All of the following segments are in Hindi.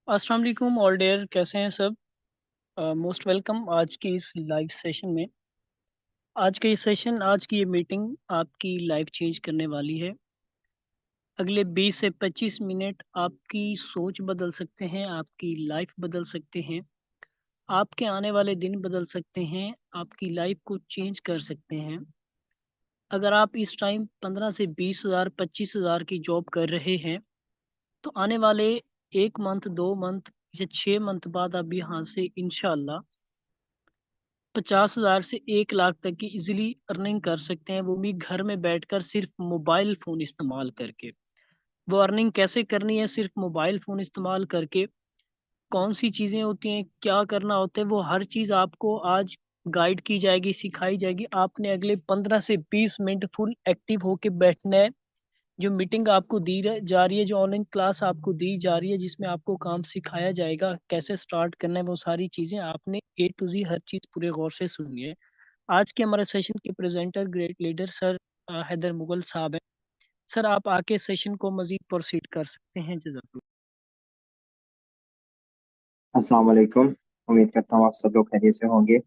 अस्सलाम वालेकुम ऑल डेयर कैसे हैं सब। मोस्ट वेलकम आज की इस लाइव सेशन में। आज की ये मीटिंग आपकी लाइफ चेंज करने वाली है। अगले 20 से 25 मिनट आपकी सोच बदल सकते हैं, आपकी लाइफ बदल सकते हैं, आपके आने वाले दिन बदल सकते हैं, आपकी लाइफ को चेंज कर सकते हैं। अगर आप इस टाइम 15 से 20,000 25,000 की जॉब कर रहे हैं, तो आने वाले 1 मंथ 2 मंथ या 6 मंथ बाद आप यहाँ से इंशाल्लाह 50,000 से 1 लाख तक की ईज़िली अर्निंग कर सकते हैं, वो भी घर में बैठकर सिर्फ़ मोबाइल फ़ोन इस्तेमाल करके। वो अर्निंग कैसे करनी है सिर्फ़ मोबाइल फ़ोन इस्तेमाल करके, कौन-सी चीज़ें होती हैं, क्या करना होता है, वो हर चीज़ आपको आज गाइड की जाएगी, सिखाई जाएगी। आपने अगले 15 से 20 मिनट फुल एक्टिव होके बैठना है। जो मीटिंग आपको दी र जा रही है, जो ऑनलाइन क्लास आपको दी जा रही है, जिसमें आपको काम सिखाया जाएगा, कैसे स्टार्ट करना है, वो सारी चीज़ें आपने ए टू ज़ी हर चीज़ पूरे गौर से सुननी है। आज के हमारे सेशन के presenter great leader sir Haider Mughal Sahib हैं। सर आप आके सेशन को मज़ीद प्रोसीड कर सकते हैं। जज़ाकल्लाह। अस्सलाम वालेकुम। उम्मीद करता हूँ आप सब लोग खैरियत से होंगे।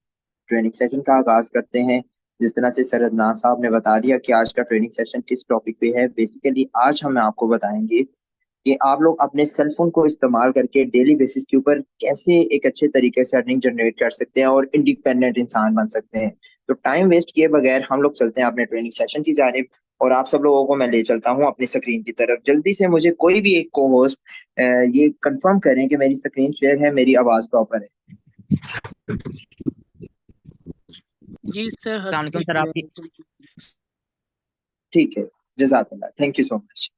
ट्रेनिंग सेशन का आगाज़ करते हैं। जिस तरह से सर अदनान साहब ने बता दिया कि आज का ट्रेनिंग सेशन किस टॉपिक पे है। बेसिकली आज हम आपको बताएँगे कि आप लोग अपने सेल फ़ोन को इस्तेमाल करके डेली बेसिस के ऊपर कैसे एक अच्छे तरीके से अर्निंग जनरेट कर सकते हैं और इंडिपेंडेंट इंसान बन सकते हैं। तो टाइम वेस्ट किए बगैर हम लोग चलते हैं अपने ट्रेनिंग सेशन की जानिब और आप सब लोगों को मैं ले चलता हूँ अपनी स्क्रीन की तरफ। जल्दी से मुझे कोई भी एक को-होस्ट ये कन्फर्म करें कि मेरी स्क्रीन शेयर है, मेरी आवाज़ प्रॉपर है। जी सर, हद अस्सलाम से वालेकुम सर क्लियर आपकी है। बिल्कुल। ठीक है, जज़ाकल्लाह। Thank you so much.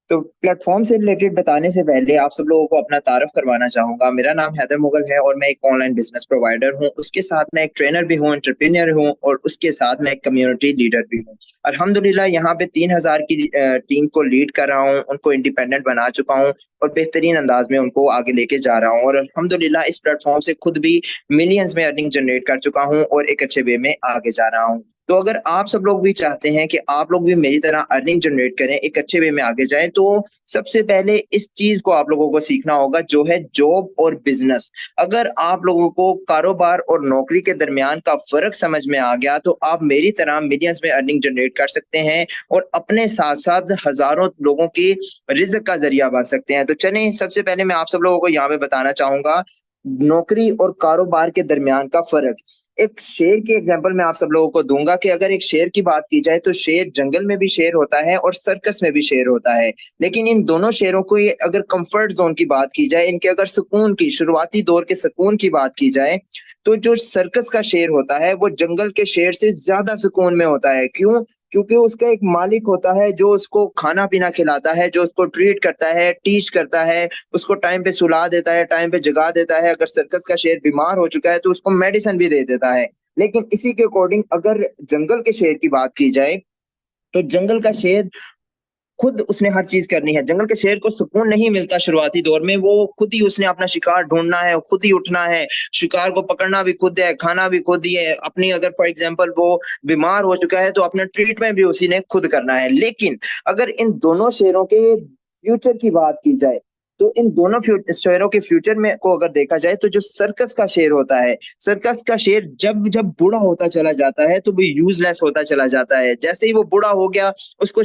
तो प्लेटफ़ॉर्म से रिलेटेड बताने से पहले आप सब लोगों को अपना तारुफ़ करवाना चाहूँगा। मेरा नाम हैदर मुग़ल है और मैं एक ऑनलाइन बिज़नेस प्रोवाइडर हूँ। उसके साथ मैं एक ट्रेनर भी हूँ, एंटरप्रेन्योर हूँ और उसके साथ मैं एक कम्युनिटी लीडर भी हूँ। अल्हम्दुलिल्लाह यहाँ पे 3000 की टीम को लीड कर रहा हूँ, उनको इंडिपेंडेंट बना चुका हूँ और बेहतरीन अंदाज़ में उनको आगे लेके जा रहा हूँ और अल्हम्दुलिल्लाह इस प्लेटफ़ॉर्म से खुद भी मिलियंस में अर्निंग जनरेट कर चुका हूँ और एक अच्छे वे में आगे जा रहा हूँ। तो अगर आप सब लोग भी चाहते हैं कि आप लोग भी मेरी तरह अर्निंग जनरेट करें, एक अच्छे वे में आगे जाएँ, तो सबसे पहले इस चीज़ को आप लोगों को सीखना होगा जो है जॉब और बिज़नेस। अगर आप लोगों को कारोबार और नौकरी के दरमियान का फ़र्क समझ में आ गया, तो आप मेरी तरह मिलियंस में अर्निंग जनरेट कर सकते हैं और अपने साथ-साथ हज़ारों लोगों की रिज़्क का ज़रिया बन सकते हैं। तो चलें, सबसे पहले मैं आप सब लोगों को यहाँ पे बताना चाहूँगा, नौकरी और कारोबार के दरमियान का फ़र्क। एक शेर की एग्ज़ाम्पल मैं आप सब लोगों को दूँगा कि अगर एक शेर की बात की जाए, तो शेर जंगल में भी शेर होता है और सर्कस में भी शेर होता है। लेकिन इन दोनों शेरों को ये अगर कम्फर्ट ज़ोन की बात की जाए, इनके अगर सुकून की शुरुआती दौर के सुकून की बात की जाए, तो जो सर्कस का शेर होता है, वो जंगल के शेर से ज़्यादा सुकून में होता है। क्यों? क्योंकि उसका एक मालिक होता है जो उसको खाना-पीना खिलाता है, जो उसको ट्रीट करता है, टीच करता है, उसको टाइम पे सुला देता है, टाइम पे जगा देता है। अगर सर्कस का शेर बीमार हो चुका है, तो उसको मेडिसिन भी दे देता है। लेकिन इसी के अकॉर्डिंग अगर जंगल के शेर की बात की जाए, तो जंगल का शेर खुद उसने हर चीज़ करनी है। जंगल के शेर को सुकून नहीं मिलता शुरुआती दौर में, वो खुद ही उसने अपना शिकार ढूँढना है, खुद ही उठना है, शिकार को पकड़ना भी खुद है, खाना भी खुद ही है। अपनी अगर फॉर एग्ज़ाम्पल वो बीमार हो चुका है, तो अपना ट्रीटमेंट भी उसी ने खुद करना है। लेकिन अगर इन दोनों शेरों के फ्यूचर की बात की जाए, तो इन दोनों शेरों के फ्यूचर में को अगर देखा जाए, तो जो सर्कस का शेर होता है, सर्कस का शेर जब-जब बूढ़ा होता चला जाता है, तो वो यूज़लेस होता चला जाता है। जैसे ही वो बूढ़ा हो गया, उसको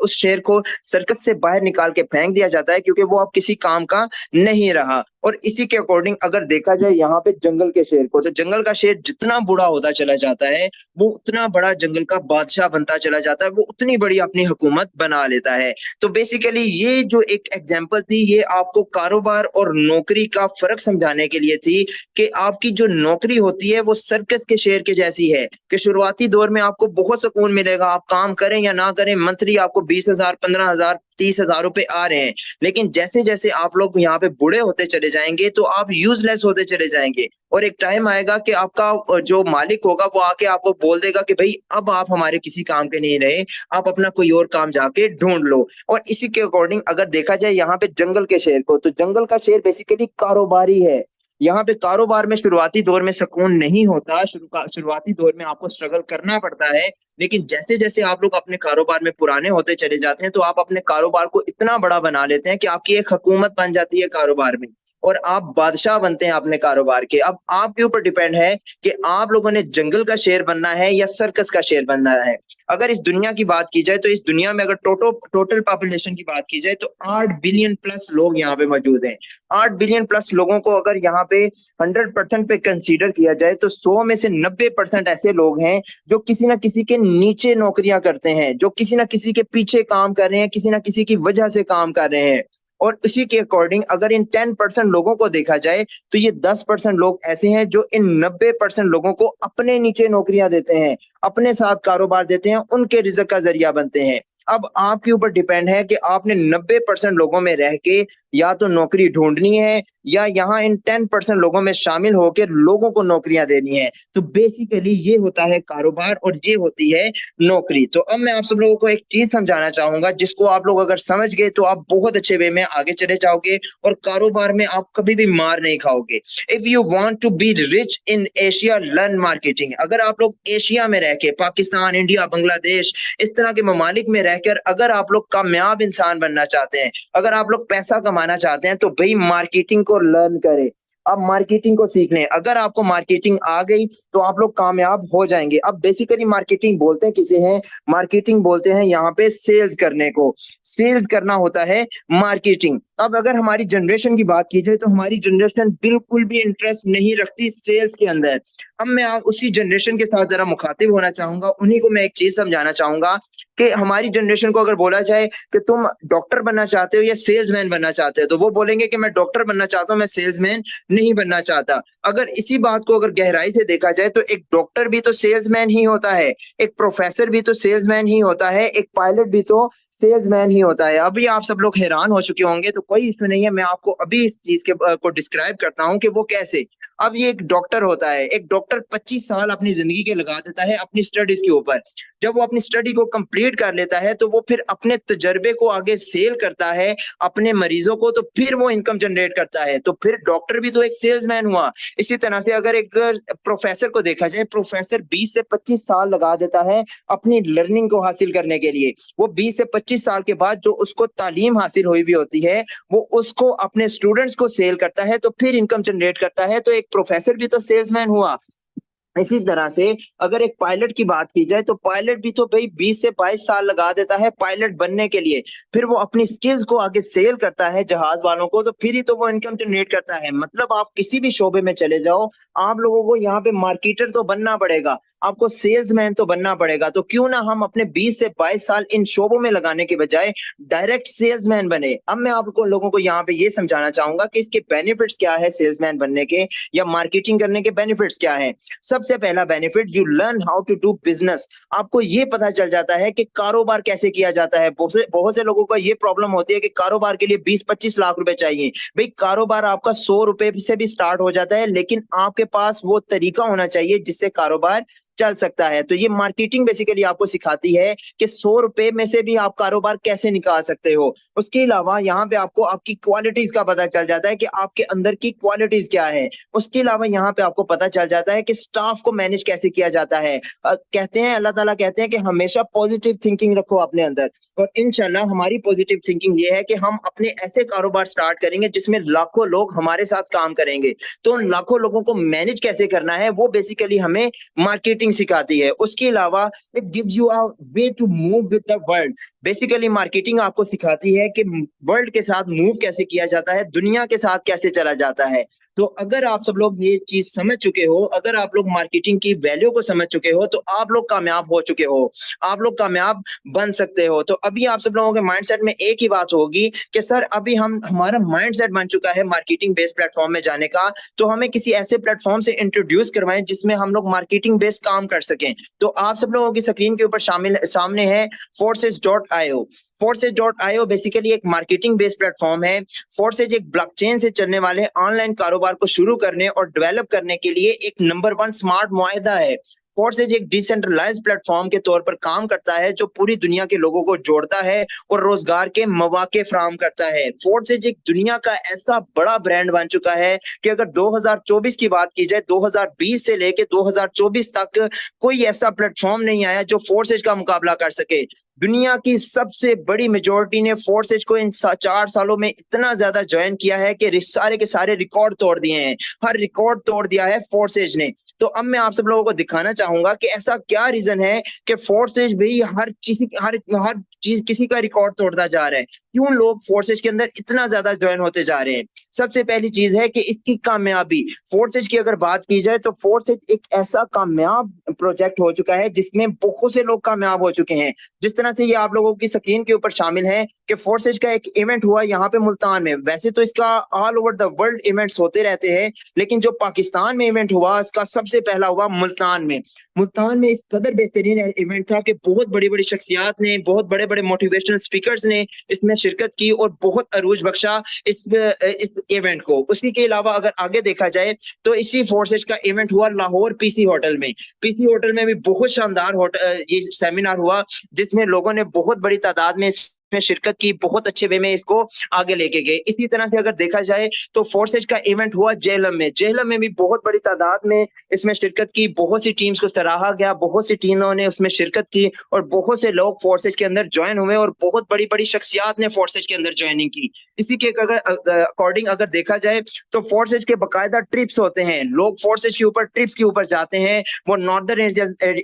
उस शेर को सर्कस से बाहर निकाल के फेंक दिया जाता है क्योंकि वो अब किसी काम का नहीं रहा। और इसी के अकॉर्डिंग अगर देखा जाए यहाँ पे जंगल के शेर को, तो जंगल का शेर जितना बूढ़ा होता चला जाता है, वो उतना बड़ा जंगल का बादशाह बनता चला जाता है, वो उतनी बड़ी अपनी हुकूमत बना लेता है। तो बेसिकली ये जो एक एग्ज़ाम्पल थी, ये आपको कारोबार और नौकरी का फ़र्क समझाने के लिए थी कि आपकी जो नौकरी होती है, वो सर्कस के शेर के जैसी है कि शुरुआती दौर में आपको बहुत सुकून मिलेगा, आप काम करें या ना करें, मंथली आपको 20,000, 15,000, 30,000 रुपए आ रहे हैं। लेकिन जैसे-जैसे आप लोग यहाँ पे बूढ़े होते चले जाएँगे, तो आप यूज़लेस होते चले जाएँगे और एक टाइम आएगा कि आपका जो मालिक होगा, वो आके आपको बोल देगा कि भई अब आप हमारे किसी काम के नहीं रहे, आप अपना कोई और काम जाके ढूँढ लो। और इसी के अकॉर्डिंग अगर देखा जाए यहाँ पे जंगल के शेर को, तो जंगल का शेर बेसिकली कारोबारी है। यहाँ पे कारोबार में शुरुआती दौर में सुकून नहीं होता, शुरुआती दौर में आपको स्ट्रगल करना पड़ता है, लेकिन जैसे जैसे आप लोग अपने कारोबार में पुराने होते चले जाते हैं तो आप अपने कारोबार को इतना बड़ा बना लेते हैं कि आपकी एक हुकूमत बन जाती है कारोबार में, और आप बादशाह बनते हैं अपने कारोबार के। अब आपके ऊपर डिपेंड है कि आप लोगों ने जंगल का शेर बनना है या सर्कस का शेर बनना है। अगर इस दुनिया की बात की जाए तो इस दुनिया में अगर टोटल पॉपुलेशन की बात की जाए तो 8 बिलियन प्लस लोग यहाँ पे मौजूद हैं। 8 बिलियन प्लस लोगों को अगर यहाँ पे 100% पे कंसीडर किया जाए तो 100 में से 90% ऐसे लोग हैं जो किसी ना किसी के नीचे नौकरियां करते हैं, जो किसी ना किसी के पीछे काम कर रहे हैं, किसी ना किसी की वजह से काम कर रहे हैं। और उसी के अकॉर्डिंग अगर इन 10% लोगों को देखा जाए तो ये 10% लोग ऐसे हैं जो इन 90% लोगों को अपने नीचे नौकरियां देते हैं, अपने साथ कारोबार देते हैं, उनके रिज़्क का जरिया बनते हैं। अब आपके ऊपर डिपेंड है कि आपने 90% लोगों में रह के या तो नौकरी ढूंढनी है या यहाँ इन 10% लोगों में शामिल होकर लोगों को नौकरियां देनी है। तो बेसिकली ये होता है कारोबार और ये होती है नौकरी। तो अब मैं आप सब लोगों को एक चीज समझाना चाहूंगा जिसको आप लोग अगर समझ गए तो आप बहुत अच्छे वे में आगे चले जाओगे और कारोबार में आप कभी भी मार नहीं खाओगे। If you want to be rich in Asia, learn marketing. अगर आप लोग एशिया में रह के, पाकिस्तान, इंडिया, बांग्लादेश, इस तरह के ममालिक में रहकर अगर आप लोग कामयाब इंसान बनना चाहते हैं, अगर आप लोग पैसा कमाना चाहते हैं, तो भाई मार्केटिंग को लर्न करें। अब मार्केटिंग को सीख लें। अगर आपको मार्केटिंग आ गई तो आप लोग कामयाब हो जाएंगे। अब बेसिकली मार्केटिंग बोलते हैं किसे हैं? मार्केटिंग बोलते हैं यहाँ पे सेल्स करने को। सेल्स करना होता है मार्केटिंग। अब अगर हमारी जनरेशन की बात की जाए तो हमारी जनरेशन बिल्कुल भी इंटरेस्ट नहीं रखती सेल्स के अंदर। अब मैं उसी जनरेशन के साथ जरा मुखातिब होना चाहूंगा, उन्हीं को मैं एक चीज समझाना चाहूंगा कि हमारी जनरेशन को अगर बोला जाए कि तुम डॉक्टर बनना चाहते हो या सेल्समैन बनना चाहते हो, तो वो बोलेंगे कि मैं डॉक्टर बनना चाहता हूँ, मैं सेल्समैन नहीं बनना चाहता। अगर इसी बात को अगर गहराई से देखा जाए तो एक डॉक्टर भी तो सेल्समैन ही होता है, एक प्रोफेसर भी तो सेल्समैन ही होता है, एक पायलट भी तो सेल्समैन ही होता है। अभी आप सब लोग हैरान हो चुके होंगे, तो कोई इशू नहीं है, मैं आपको अभी इस चीज के को डिस्क्राइब करता हूँ कि वो कैसे। अब ये एक डॉक्टर होता है, एक डॉक्टर 25 साल अपनी जिंदगी के लगा देता है अपनी स्टडीज के ऊपर। जब वो अपनी स्टडी को कंप्लीट कर लेता है तो वो फिर अपने तजर्बे को आगे सेल करता है अपने मरीजों को, तो फिर वो इनकम जनरेट करता है। तो फिर डॉक्टर भी तो एक सेल्समैन हुआ। इसी तरह से अगर एक प्रोफेसर को देखा जाए, प्रोफेसर 20 से 25 साल लगा देता है अपनी लर्निंग को हासिल करने के लिए। वो 20 से 25 साल के बाद जो उसको तालीम हासिल हुई भी होती है वो उसको अपने स्टूडेंट्स को सेल करता है, तो फिर इनकम जनरेट करता है। तो एक प्रोफेसर भी तो सेल्समैन हुआ। इसी तरह से अगर एक पायलट की बात की जाए तो पायलट भी तो भाई 20 से 22 साल लगा देता है पायलट बनने के लिए। फिर वो अपनी स्किल्स को आगे सेल करता है जहाज वालों को, तो फिर ही तो वो इनकम जनरेट करता है। मतलब आप किसी भी शोबे में चले जाओ, आप लोगों को यहाँ पे मार्केटर तो बनना पड़ेगा, आपको सेल्समैन तो बनना पड़ेगा। तो क्यों ना हम अपने 20 से 22 साल इन शोबों में लगाने के बजाय डायरेक्ट सेल्समैन बने। अब मैं आपको लोगों को यहाँ पे ये समझाना चाहूंगा कि इसके बेनिफिट्स क्या है सेल्समैन बनने के या मार्केटिंग करने के बेनिफिट्स क्या है। सबसे पहला benefit, you learn how to do business. आपको ये पता चल जाता है कि कारोबार कैसे किया जाता है। बहुत से लोगों को ये प्रॉब्लम होती है कि कारोबार के लिए 20-25 लाख रुपए चाहिए। भाई कारोबार आपका 100 रुपए से भी स्टार्ट हो जाता है, लेकिन आपके पास वो तरीका होना चाहिए जिससे कारोबार चल सकता है। तो ये मार्केटिंग बेसिकली आपको सिखाती है कि 100 रुपए में से भी आप कारोबार कैसे निकाल सकते हो। उसके अलावा यहाँ पे आपको आपकी क्वालिटीज का पता चल जाता है कि आपके अंदर की क्वालिटीज क्या है। उसके अलावा यहाँ पे आपको पता चल जाता है कि स्टाफ को मैनेज कैसे किया जाता है। कहते हैं, अल्लाह ताला कहते हैं कि हमेशा पॉजिटिव थिंकिंग रखो अपने अंदर, और इंशाल्लाह हमारी पॉजिटिव थिंकिंग ये है कि हम अपने ऐसे कारोबार स्टार्ट करेंगे जिसमें लाखों लोग हमारे साथ काम करेंगे। तो उन लाखों लोगों को मैनेज कैसे करना है वो बेसिकली हमें मार्केटिंग सिखाती है। उसके अलावा it gives you a way to move with the world. Basically marketing आपको सिखाती है कि वर्ल्ड के साथ मूव कैसे किया जाता है, दुनिया के साथ कैसे चला जाता है। तो अगर आप सब लोग ये चीज समझ चुके हो, अगर आप लोग मार्केटिंग की वैल्यू को समझ चुके हो, तो आप लोग कामयाब हो चुके हो, आप लोग कामयाब बन सकते हो। तो अभी आप सब लोगों के माइंडसेट में एक ही बात होगी कि सर अभी हमारा माइंडसेट बन चुका है मार्केटिंग बेस्ड प्लेटफॉर्म में जाने का, तो हमें किसी ऐसे प्लेटफॉर्म से इंट्रोड्यूस करवाएं जिसमें हम लोग मार्केटिंग बेस्ड काम कर सकें। तो आप सब लोगों की स्क्रीन के ऊपर सामने है Forces.io। Forces.io बेसिकली एक मार्केटिंग बेस्ड प्लेटफॉर्म है। Forces एक ब्लॉकचेन से चलने वाले ऑनलाइन कारोबार को शुरू करने और डेवलप करने के लिए एक नंबर 1 स्मार्ट मुआहिदा है। फोर्सेज एक डिसेंट्रलाइज प्लेटफॉर्म के तौर पर काम करता है जो पूरी दुनिया के लोगों को जोड़ता है और रोजगार के मौके फराहम करता है। फोर्सेज एक दुनिया का ऐसा बड़ा ब्रांड बन चुका है कि अगर 2024 की बात की जाए, 2020 से लेके 2024 तक कोई ऐसा प्लेटफॉर्म नहीं आया जो फोर्सेज का मुकाबला कर सके। दुनिया की सबसे बड़ी मेजोरिटी ने फोर्सेज को इन 4 सालों में इतना ज्यादा ज्वाइन किया है कि सारे के सारे रिकॉर्ड तोड़ दिए हैं। हर रिकॉर्ड तोड़ दिया है फोर्सेज ने। तो अब मैं आप सब लोगों को दिखाना चाहूंगा कि ऐसा क्या रीजन है कि फोर्सेज भी हर चीज किसी का रिकॉर्ड तोड़ता जा रहा है। क्यों लोग फोर्सेज के अंदर इतना ज्यादा ज्वाइन होते जा रहे हैं? सबसे पहली चीज है कि इसकी कामयाबी। फोर्सेज की अगर बात की जाए तो फोर्सेज एक ऐसा कामयाब प्रोजेक्ट हो चुका है जिसमें बहुत से लोग कामयाब हो चुके हैं। जिस तरह से ये आप लोगों की स्क्रीन के ऊपर शामिल है कि फोर्सेज का एक इवेंट हुआ यहाँ पे मुल्तान में। वैसे तो इसका all over the world events होते रहते हैं, लेकिन जो पाकिस्तान में इवेंट हुआ इसका सबसे पहला हुआ मुल्तान में। मुल्तान में इस कदर बेहतरीन इवेंट था कि बहुत बड़ी बड़ी शख्सियात ने, बहुत बड़े बड़े मोटिवेशनल स्पीकर्स ने इसमें शिरकत की और बहुत अरूज बख्शा इस इवेंट को। उसी के अलावा अगर आगे देखा जाए तो इसी फोर्सेज का इवेंट हुआ लाहौर पीसी होटल में। पीसी होटल में भी बहुत शानदार ये सेमिनार हुआ जिसमें लोगों ने बहुत बड़ी तादाद में में शिरकत की, बहुत अच्छे वे में इसको आगे लेके गए। इसी तरह से अगर देखा जाए तो फोर्सेज का इवेंट हुआ जेहलम में। जेहलम में भी बहुत बड़ी तादाद में इसमें शिरकत की, बहुत सी टीम्स को सराहा गया, बहुत सी टीमों ने उसमें शिरकत की और बहुत से लोग फोर्सेज के अंदर ज्वाइन हुए और बहुत बड़ी बड़ी शख्सियात ने फोर्सेज के अंदर ज्वाइनिंग की। इसी के अकॉर्डिंग अगर देखा जाए तो फोर्सेज के बाकायदा ट्रिप्स होते हैं। लोग फोर्सेज के ऊपर ट्रिप्स के ऊपर जाते हैं, वो नॉर्दर्न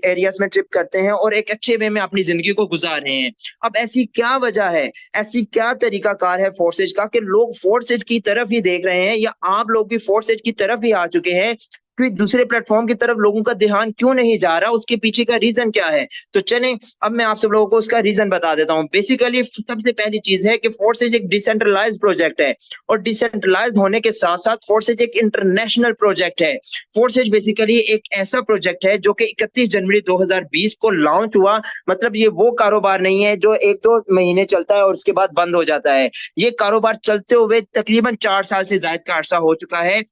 एरियाज में ट्रिप करते हैं और एक अच्छे वे में अपनी जिंदगी को गुजार रहे हैं। अब ऐसी क्या वजह है, ऐसी क्या तरीकाकार है फोर्सेज का कि लोग फोर्सेज की तरफ ही देख रहे हैं, या आप लोग भी फोर्सेज की तरफ ही आ चुके हैं? कि दूसरे प्लेटफॉर्म की तरफ लोगों का ध्यान क्यों नहीं जा रहा, उसके पीछे का रीजन क्या है? तो चलें अब मैं आप सब लोगों को उसका रीजन बता देता हूं। बेसिकली सबसे पहली चीज है कि फोर्सेज एक डिसेंट्रलाइज्ड प्रोजेक्ट है और डिसेंट्रलाइज्ड होने के साथ साथ फोर्सेज एक इंटरनेशनल प्रोजेक्ट है। फोर्सेज बेसिकली एक ऐसा प्रोजेक्ट है जो कि 31 जनवरी 2020 को लॉन्च हुआ। मतलब ये वो कारोबार नहीं है जो 1-2 महीने चलता है और उसके बाद बंद हो जाता है। ये कारोबार चलते हुए तकरीबन 4 साल से ज्यादा का अरसा हो चुका है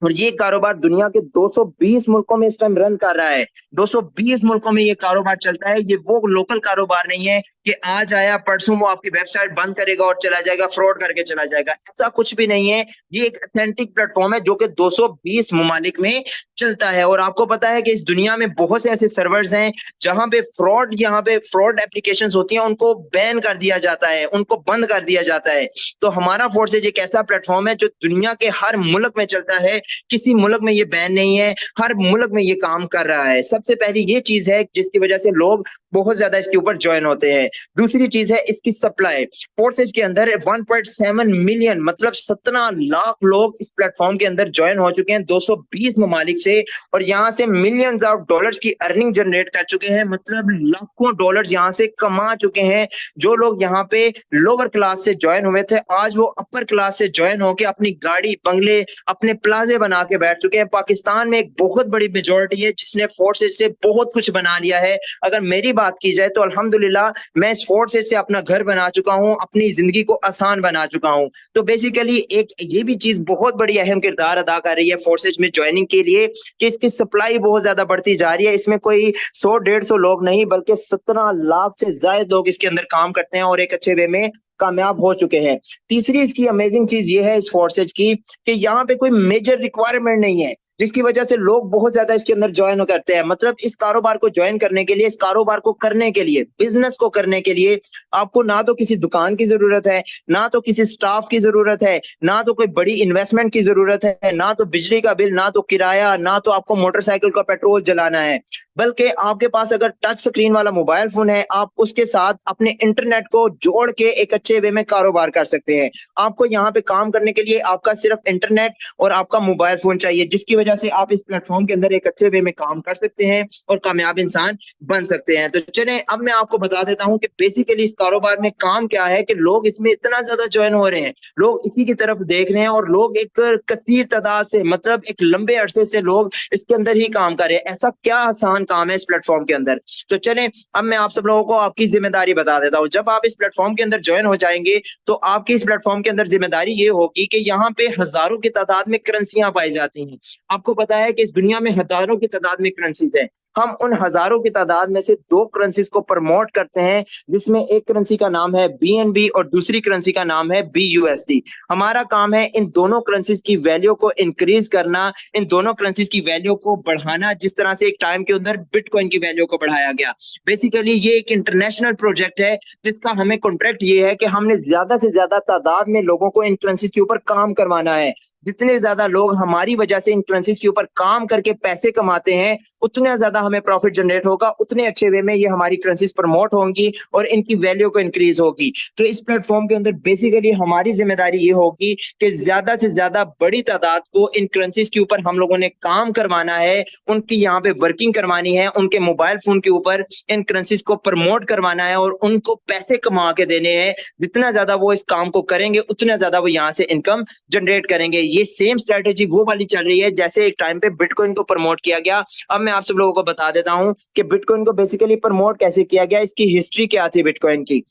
और ये कारोबार दुनिया के 220 मुल्कों में इस टाइम रन कर रहा है। 220 मुल्कों में ये कारोबार चलता है। ये वो लोकल कारोबार नहीं है कि आज आया परसों वो आपकी वेबसाइट बंद करेगा और चला जाएगा, फ्रॉड करके चला जाएगा। ऐसा कुछ भी नहीं है। ये एक ऑथेंटिक प्लेटफॉर्म है जो कि 220 ममालिक में चलता है। और आपको पता है कि इस दुनिया में बहुत से ऐसे सर्वर्स हैं जहां पे फ्रॉड एप्लीकेशंस होती हैं, उनको बैन कर दिया जाता है, उनको बंद कर दिया जाता है। तो हमारा फोर्सेज एक ऐसा प्लेटफॉर्म है जो दुनिया के हर मुल्क में चलता है। किसी मुल्क में ये बैन नहीं है, हर मुल्क में ये काम कर रहा है। सबसे पहली ये चीज है जिसकी वजह से लोग बहुत ज्यादा इसके ऊपर ज्वाइन होते हैं। दूसरी चीज है इसकी सप्लाई। फोर्सेज के अंदर 1.7 मिलियन मतलब 17 लाख लोग इस प्लेटफॉर्म के अंदर ज्वाइन हो चुके हैं 220 ममालिक से, और यहाँ से मिलियंस ऑफ डॉलर्स की अर्निंग जनरेट कर चुके हैं। मतलब लाखों डॉलर्स यहाँ से कमा चुके हैं। जो लोग यहाँ पे लोअर क्लास से ज्वाइन हुए थे, आज वो अपर क्लास से ज्वाइन होकर अपनी गाड़ी, बंगले, अपने प्लाजे बना के बैठ चुके हैं। पाकिस्तान में एक बहुत बड़ी मेजोरिटी है जिसने फोर्सेज से बहुत कुछ बना लिया है। अगर मेरी बात की जाए तो अल्हम्दुलिल्लाह मैं इस फोर्सेज से अपना घर बना चुका हूं, अपनी जिंदगी को आसान बना चुका हूं। तो बेसिकली एक ये भी चीज बहुत बड़ी अहम किरदार अदा कर रही है फोर्सेज में ज्वाइनिंग के लिए कि इसकी सप्लाई बहुत ज्यादा बढ़ती जा रही है। इसमें कोई 100-150 लोग नहीं बल्कि 17 लाख से ज्यादा लोग इसके अंदर काम करते हैं और एक अच्छे वे में कामयाब हो चुके हैं। तीसरी इसकी अमेजिंग चीज ये है इस फोर्सेज की कि यहाँ पे कोई मेजर रिक्वायरमेंट नहीं है, जिसकी वजह से लोग बहुत ज्यादा इसके अंदर ज्वाइन करते हैं। मतलब इस कारोबार को ज्वाइन करने के लिए, इस कारोबार को करने के लिए, बिजनेस को करने के लिए आपको ना तो किसी दुकान की जरूरत है, ना तो किसी स्टाफ की जरूरत है, ना तो कोई बड़ी इन्वेस्टमेंट की जरूरत है, ना तो बिजली का बिल, ना तो किराया, ना तो आपको मोटरसाइकिल का पेट्रोल जलाना है। बल्कि आपके पास अगर टच स्क्रीन वाला मोबाइल फोन है, आप उसके साथ अपने इंटरनेट को जोड़ के एक अच्छे वे में कारोबार कर सकते हैं। आपको यहाँ पे काम करने के लिए आपका सिर्फ इंटरनेट और आपका मोबाइल फोन चाहिए, जिसकी वजह से आप इस प्लेटफॉर्म के अंदर एक अच्छे वे में काम कर सकते हैं और कामयाब इंसान बन सकते हैं। तो चलें अब मैं आपको बता देता हूं कि बेसिकली इस कारोबार में काम क्या है कि लोग इसमें इतना ज्यादा ज्वाइन हो रहे हैं, लोग इसी की तरफ देख रहे हैं और लोग एक कसीर तादाद से, मतलब एक लंबे अरसे से लोग इसके अंदर ही काम कर रहे हैं। ऐसा क्या आसान काम है इस प्लेटफॉर्म के अंदर? तो चलें अब मैं आप सब लोगों को आपकी जिम्मेदारी बता देता हूं। जब आप इस प्लेटफॉर्म के अंदर ज्वाइन हो जाएंगे तो आपकी इस प्लेटफॉर्म के अंदर जिम्मेदारी ये होगी कि यहाँ पे हजारों की तादाद में करेंसियां पाई जाती हैं। आपको पता है कि इस दुनिया में हजारों की तादाद में करेंसीज है। हम उन हजारों की तादाद में से दो करेंसीज को प्रमोट करते हैं, जिसमें एक करेंसी का नाम है BNB और दूसरी करेंसी का नाम है BUSD। हमारा काम है इन दोनों करेंसीज की वैल्यू को इंक्रीज करना, इन दोनों करेंसीज की वैल्यू को बढ़ाना, जिस तरह से एक टाइम के अंदर बिटकॉइन की वैल्यू को बढ़ाया गया। बेसिकली ये एक इंटरनेशनल प्रोजेक्ट है, जिसका हमें कॉन्ट्रैक्ट ये है कि हमने ज्यादा से ज्यादा तादाद में लोगों को इन करेंसीज के ऊपर काम करवाना है। जितने ज्यादा लोग हमारी वजह से इन करेंसीज के ऊपर काम करके पैसे कमाते हैं, उतना ज्यादा हमें प्रॉफिट जनरेट होगा, उतने अच्छे वे में ये हमारी करेंसीज प्रमोट होंगी और इनकी वैल्यू को इंक्रीज होगी। तो इस प्लेटफॉर्म के अंदर बेसिकली हमारी जिम्मेदारी ये होगी कि ज्यादा से ज्यादा बड़ी तादाद को इन करेंसीज के ऊपर हम लोगों ने काम करवाना है, उनकी यहाँ पे वर्किंग करवानी है, उनके मोबाइल फोन के ऊपर इन करेंसीज को प्रमोट करवाना है और उनको पैसे कमा के देने हैं। जितना ज्यादा वो इस काम को करेंगे, उतना ज्यादा वो यहाँ से इनकम जनरेट करेंगे। ये सेम स्ट्रेटेजी वो वाली चल रही है जैसे एक टाइम पे बिटकॉइन को प्रमोट किया गया। अब मैं आप सब लोगों को बता देता हूं कि बिटकॉइन को बेसिकली प्रमोट कैसे किया गया, इसकी हिस्ट्री क्या थी बिटकॉइन की।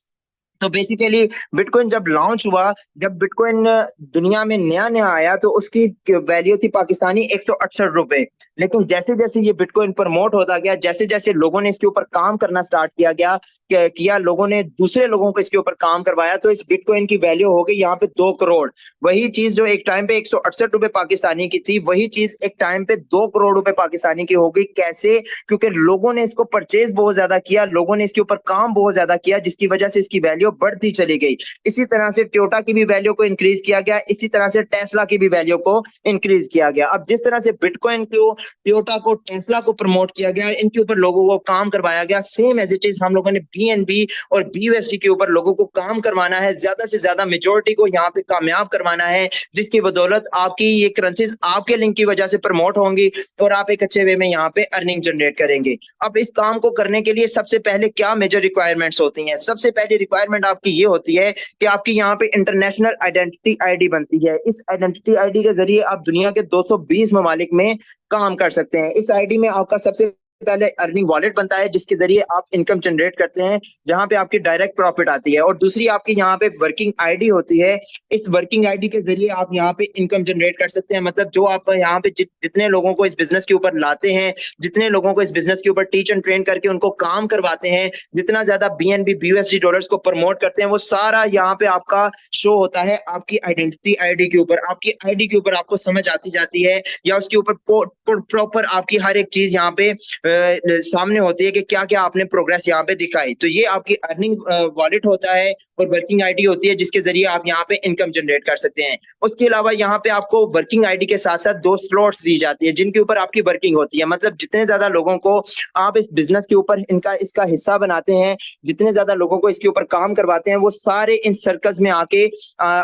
तो बेसिकली बिटकॉइन जब लॉन्च हुआ, जब बिटकॉइन दुनिया में नया नया आया, तो उसकी वैल्यू थी पाकिस्तानी 168 रुपए। लेकिन जैसे जैसे ये बिटकॉइन प्रमोट होता गया, जैसे जैसे लोगों ने इसके ऊपर काम करना स्टार्ट किया, लोगों ने दूसरे लोगों को इसके ऊपर काम करवाया, तो इस बिटकॉइन की वैल्यू हो गई यहाँ पे 2 करोड़। वही चीज जो एक टाइम पे 168 रुपए पाकिस्तानी की थी, वही चीज एक टाइम पे 2 करोड़ रुपए पाकिस्तानी की हो गई। कैसे? क्योंकि लोगों ने इसको परचेज बहुत ज्यादा किया, लोगों ने इसके ऊपर काम बहुत ज्यादा किया, जिसकी वजह से इसकी वैल्यू बढ़ती चली गई। इसी तरह से टोयोटा की भी वैल्यू को इंक्रीज किया गया, इसी तरह से टेस्ला की भी वैल्यू को इंक्रीज किया गया। अब जिस तरह से बिटकॉइन को, टोयोटा को, टेस्ला को प्रमोट किया गया, इनके ऊपर लोगों को काम करवाया गया, सेम एज इट इज हम लोगों ने BNB और BUSD के ऊपर लोगों को काम करवाना है, ज्यादा से ज्यादा मेजोरिटी को यहाँ पे कामयाब करवाना है, जिसकी बदौलत आपकी ये करेंसीज आपके लिंक की वजह से प्रमोट होंगी और आप एक अच्छे वे में यहाँ पे अर्निंग जनरेट करेंगे। अब इस काम को करने के लिए सबसे पहले क्या मेजर रिक्वायरमेंट्स होती हैं? सबसे पहली रिक्वायरमेंट आपकी ये होती है कि आपकी यहाँ पे इंटरनेशनल आइडेंटिटी आईडी बनती है। इस आइडेंटिटी आईडी के जरिए आप दुनिया के 220 ममालिक में काम कर सकते हैं। इस आईडी में आपका सबसे पहले अर्निंग वॉलेट बनता है, जिसके जरिए आप इनकम जनरेट करते हैं, जहां पे आपकी डायरेक्ट प्रॉफिट आती है। और दूसरी आपकी यहाँ पे वर्किंग आईडी होती है। इस वर्किंग आईडी के जरिए आप यहाँ पे इनकम जनरेट कर सकते हैं। मतलब जो आप यहाँ पे जितने लोगों को इस बिजनेस के ऊपर लाते हैं, जितने लोगों को इस बिजनेस के ऊपर टीच एंड ट्रेन करके उनको काम करवाते हैं, जितना ज्यादा BNB BUSD डॉलर्स को प्रमोट करते हैं, वो सारा यहाँ पे आपका शो होता है आपकी आइडेंटिटी आईडी के ऊपर। आपकी आईडी के ऊपर आपको समझ आती जाती है, या उसके ऊपर प्रॉपर आपकी हर एक चीज यहाँ पे सामने होती है कि क्या क्या आपने प्रोग्रेस यहाँ पे दिखाई। तो ये आपकी अर्निंग वॉलेट होता है और वर्किंग आईडी होती है, जिसके जरिए आप यहाँ पे इनकम जनरेट कर सकते हैं। उसके अलावा यहाँ पे आपको वर्किंग आईडी के साथ साथ 2 स्लॉट्स दी जाती है, जिनके ऊपर आपकी वर्किंग होती है। मतलब जितने ज्यादा लोगों को आप इस बिजनेस के ऊपर इसका हिस्सा बनाते हैं, जितने ज्यादा लोगों को इसके ऊपर काम करवाते हैं, वो सारे इन सर्कल्स में आके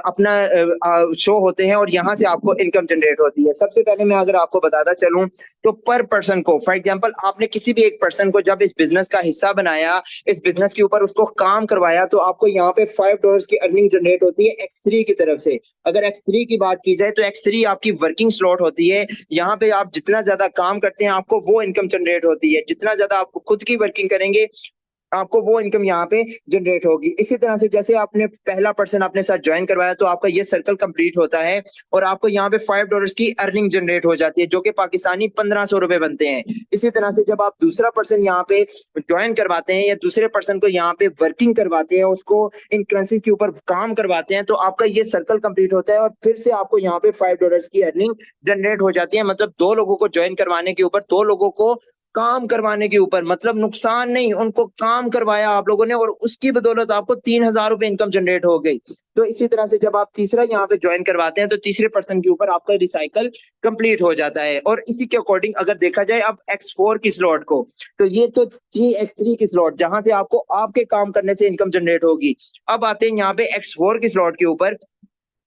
अपना शो होते हैं और यहाँ से आपको इनकम जनरेट होती है। सबसे पहले मैं अगर आपको बताता चलूं, तो पर पर्सन को, फॉर एग्जांपल, आपने किसी भी एक पर्सन को जब इस बिजनेस का हिस्सा बनाया, इस बिजनेस के ऊपर उसको काम करवाया, तो आपको यहाँ पे $5 की अर्निंग जनरेट होती है X3 की तरफ से। अगर X3 की बात की जाए, तो X3 आपकी वर्किंग स्लॉट होती है। यहाँ पे आप जितना ज्यादा काम करते हैं, आपको वो इनकम जनरेट होती है। जितना ज्यादा आपको खुद की वर्किंग करेंगे, आपको वो इनकम यहाँ पे जनरेट होगी। इसी तरह से जैसे आपने पहला पर्सन अपने साथ ज्वाइन करवाया, तो आपका ये सर्कल कंप्लीट होता है और आपको यहाँ पे $5 की अर्निंग जनरेट हो जाती है, जो कि पाकिस्तानी 1500 रुपए बनते हैं। इसी तरह से जब आप दूसरा पर्सन यहाँ पे ज्वाइन करवाते हैं, या दूसरे पर्सन को यहाँ पे वर्किंग करवाते हैं, उसको इन करेंसीज के ऊपर काम करवाते हैं, तो आपका ये सर्कल कंप्लीट होता है और फिर से आपको यहाँ पे $5 की अर्निंग जनरेट हो जाती है। मतलब 2 लोगों को ज्वाइन करवाने के ऊपर, 2 लोगों को काम करवाने के ऊपर, मतलब नुकसान नहीं, उनको काम करवाया आप लोगों ने और उसकी बदौलत आपको 3000 रुपए इनकम जनरेट हो गई। तो इसी तरह से जब आप तीसरा यहाँ पे ज्वाइन करवाते हैं, तो तीसरे पर्सन के ऊपर आपका रिसाइकल कंप्लीट हो जाता है। और इसी के अकॉर्डिंग अगर देखा जाए अब X4 की स्लॉट को, तो ये तो थी X3 की स्लॉट, जहां से आपको आपके काम करने से इनकम जनरेट होगी। अब आते हैं यहाँ पे X4 की स्लॉट के ऊपर।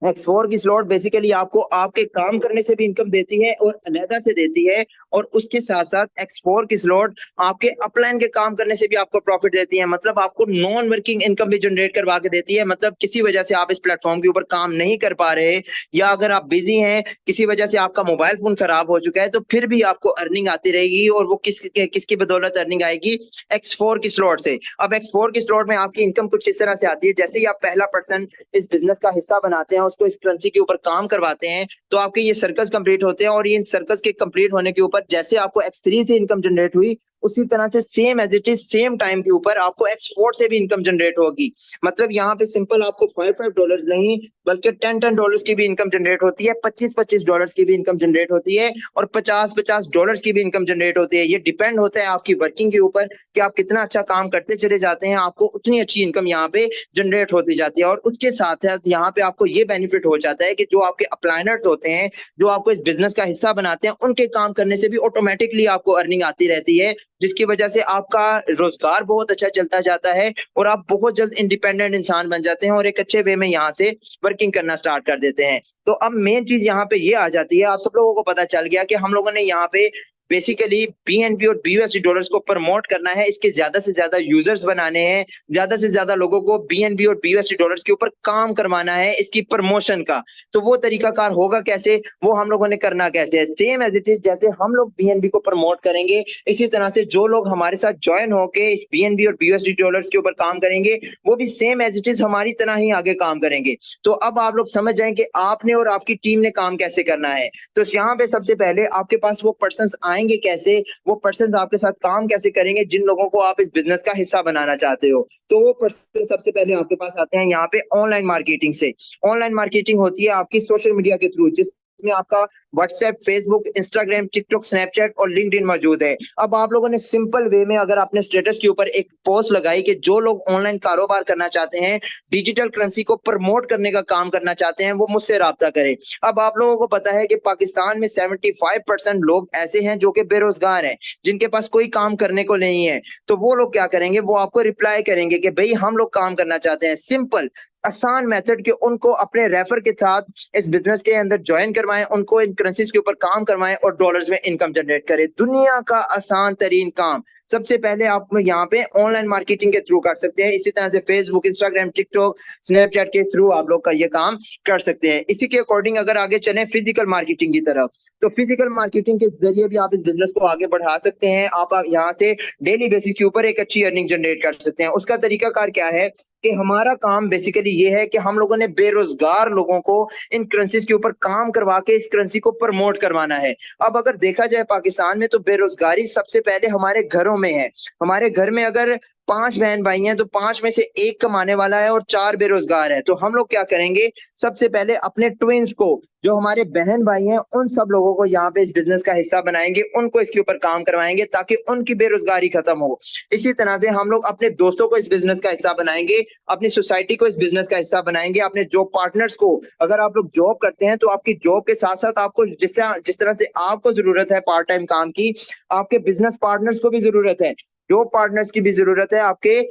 X4 की स्लॉट बेसिकली आपको आपके काम करने से भी इनकम देती है और अलहदा से देती है, और उसके साथ साथ X4 की स्लॉट आपके अपलाइन के काम करने से भी आपको प्रॉफिट देती है। मतलब आपको नॉन वर्किंग इनकम भी जनरेट करवा के देती है। मतलब किसी वजह से आप इस प्लेटफॉर्म के ऊपर काम नहीं कर पा रहे, या अगर आप बिजी हैं, किसी वजह से आपका मोबाइल फोन खराब हो चुका है, तो फिर भी आपको अर्निंग आती रहेगी। और वो किसकी बदौलत अर्निंग आएगी? X4 की स्लॉट से। अब X4 की स्लॉट में आपकी इनकम कुछ इस तरह से आती है, जैसे ही आप पहला पर्सन इस बिजनेस का हिस्सा बनाते हैं, आपस को इस करेंसी के ऊपर काम करवाते हैं तो आपके ये सर्कल्स कंप्लीट होते हैं, और ये इन सर्कल्स के कंप्लीट होने के ऊपर जैसे आपको X3 से इनकम जनरेट हुई उसी तरह से same as it is same time के ऊपर आपको X4 से भी इनकम जनरेट होगी। मतलब यहाँ पे सिंपल आपको $5 नहीं बल्कि $10 की भी इनकम जनरेट होती है, $25 की भी इनकम जनरेट होती है, और $50 की भी इनकम जनरेट होती है। ये डिपेंड होता है आपकी वर्किंग के ऊपर कि आप कितना अच्छा काम करते चले जाते हैं, आपको उतनी अच्छी इनकम यहाँ पे जनरेट होती जाती है। और उसके साथ साथ यहाँ पे आपको ये बेनिफिट हो जाता है कि जो आपके अप्लायनर्स होते हैं, जो आपको इस बिजनेस का हिस्सा बनाते हैं, उनके काम करने से भी ऑटोमेटिकली आपको अर्निंग आती रहती है, जिसकी वजह से आपका रोजगार बहुत अच्छा चलता जाता है और आप बहुत जल्द इंडिपेंडेंट इंसान बन जाते हैं और एक अच्छे वे में यहाँ से वर्किंग करना स्टार्ट कर देते हैं। तो अब मेन चीज यहाँ पे ये आ जाती है, आप सब लोगों को पता चल गया कि हम लोगों ने यहाँ पे बेसिकली बीएनबी और बीयूएसडी डॉलर्स को प्रमोट करना है, इसके ज्यादा से ज्यादा यूजर्स बनाने हैं, ज्यादा से ज्यादा लोगों को बीएनबी और बीयूएसडी डॉलर्स के ऊपर काम करवाना है इसकी प्रमोशन का। तो वो तरीकाकार होगा कैसे, वो हम लोगों ने करना कैसे है, सेम एज इट इज जैसे हम लोग बीएनबी को प्रमोट करेंगे इसी तरह से जो लोग हमारे साथ ज्वाइन होके इस बीएनबी और बीयूएसडी डॉलर्स के ऊपर काम करेंगे वो भी सेम एज इट इज हमारी तरह ही आगे काम करेंगे। तो अब आप लोग समझ जाएं कि आपने और आपकी टीम ने काम कैसे करना है। तो यहाँ पे सबसे पहले आपके पास वो पर्सन आएंगे कैसे, वो पर्सन आपके साथ काम कैसे करेंगे जिन लोगों को आप इस बिजनेस का हिस्सा बनाना चाहते हो। तो वो पर्सन सबसे पहले आपके पास आते हैं यहाँ पे ऑनलाइन मार्केटिंग से। ऑनलाइन मार्केटिंग होती है आपकी सोशल मीडिया के थ्रू, जिसमें आपका WhatsApp, Facebook, Instagram, TikTok, Snapchat और लिंक्डइन मौजूद है। अब आप लोगों ने सिंपल वे में अगर आपने स्टेटस के ऊपर एक पोस्ट लगाई कि जो लोग ऑनलाइन कारोबार करना चाहते हैं, डिजिटल करेंसी को प्रमोट करने का काम करना चाहते हैं, वो मुझसे राब्ता करें। अब आप लोगों को पता है कि पाकिस्तान में 75% लोग ऐसे हैं जो कि बेरोजगार हैं, जिनके पास कोई काम करने को नहीं है। तो वो लोग क्या करेंगे, वो आपको रिप्लाई करेंगे कि भाई हम लोग काम करना चाहते हैं। सिंपल आसान मेथड कि उनको अपने रेफर के साथ इस बिजनेस के अंदर ज्वाइन करवाएं, उनको इन करेंसीज के ऊपर काम करवाएं और डॉलर्स में इनकम जनरेट करें। दुनिया का आसान तरीन काम सबसे पहले आप यहाँ पे ऑनलाइन मार्केटिंग के थ्रू कर सकते हैं। इसी तरह से फेसबुक, इंस्टाग्राम, टिकटॉक, स्नैपचैट के थ्रू आप लोग का ये काम कर सकते हैं। इसी के अकॉर्डिंग अगर आगे चले फिजिकल मार्केटिंग की तरफ, तो फिजिकल मार्केटिंग के जरिए भी आप इस बिजनेस को आगे बढ़ा सकते हैं। आप यहाँ से डेली बेसिस के ऊपर एक अच्छी अर्निंग जनरेट कर सकते हैं। उसका तरीकाकार क्या है कि हमारा काम बेसिकली ये है कि हम लोगों ने बेरोजगार लोगों को इन करेंसीज के ऊपर काम करवा के इस करेंसी को प्रमोट करवाना है। अब अगर देखा जाए पाकिस्तान में तो बेरोजगारी सबसे पहले हमारे घरों में है। हमारे घर में अगर 5 बहन भाई हैं तो 5 में से 1 कमाने वाला है और 4 बेरोजगार है। तो हम लोग क्या करेंगे, सबसे पहले अपने ट्विंस को, जो हमारे बहन भाई हैं, उन सब लोगों को यहाँ पे इस बिजनेस का हिस्सा बनाएंगे, उनको इसके ऊपर काम करवाएंगे ताकि उनकी बेरोजगारी खत्म हो। इसी तरह से हम लोग अपने दोस्तों को इस बिजनेस का हिस्सा बनाएंगे, अपनी सोसाइटी को इस बिजनेस का हिस्सा बनाएंगे, अपने जॉब पार्टनर्स को। अगर आप लोग जॉब करते हैं तो आपकी जॉब के साथ साथ आपको जिस तरह से आपको जरूरत है पार्ट टाइम काम की, आपके बिजनेस पार्टनर्स को भी जरूरत है, जॉब पार्टनर्स की भी जरूरत है आपके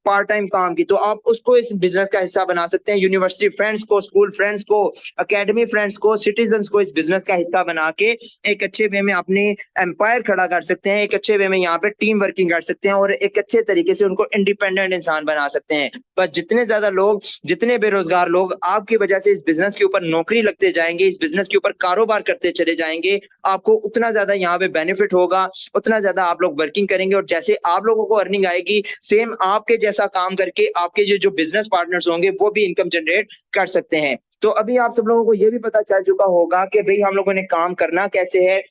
पार्ट टाइम काम की। तो आप उसको इस बिजनेस का हिस्सा बना सकते हैं। यूनिवर्सिटी फ्रेंड्स को, स्कूल फ्रेंड्स को, एकेडमी फ्रेंड्स को, सिटीजन्स को इस बिजनेस का हिस्सा बना के एक अच्छे वे में अपने एम्पायर खड़ा कर सकते हैं, एक अच्छे वे में यहाँ पे टीम वर्किंग कर सकते हैं और एक अच्छे तरीके से उनको इंडिपेंडेंट इंसान बना सकते हैं। बस जितने ज्यादा लोग, जितने बेरोजगार लोग आपकी वजह से इस बिजनेस के ऊपर नौकरी लगते जाएंगे, इस बिजनेस के ऊपर कारोबार करते चले जाएंगे, आपको उतना ज्यादा यहाँ पे बेनिफिट होगा, उतना ज्यादा आप लोग वर्किंग करेंगे और जैसे आप लोगों को अर्निंग आएगी, सेम आपके जैसा काम करके आपके जो बिजनेस पार्टनर्स होंगे वो भी इनकम जनरेट कर सकते हैं। तो अभी आप सब लोगों को ये भी पता चल चुका होगा कि भाई हम लोगों ने काम करना कैसे है,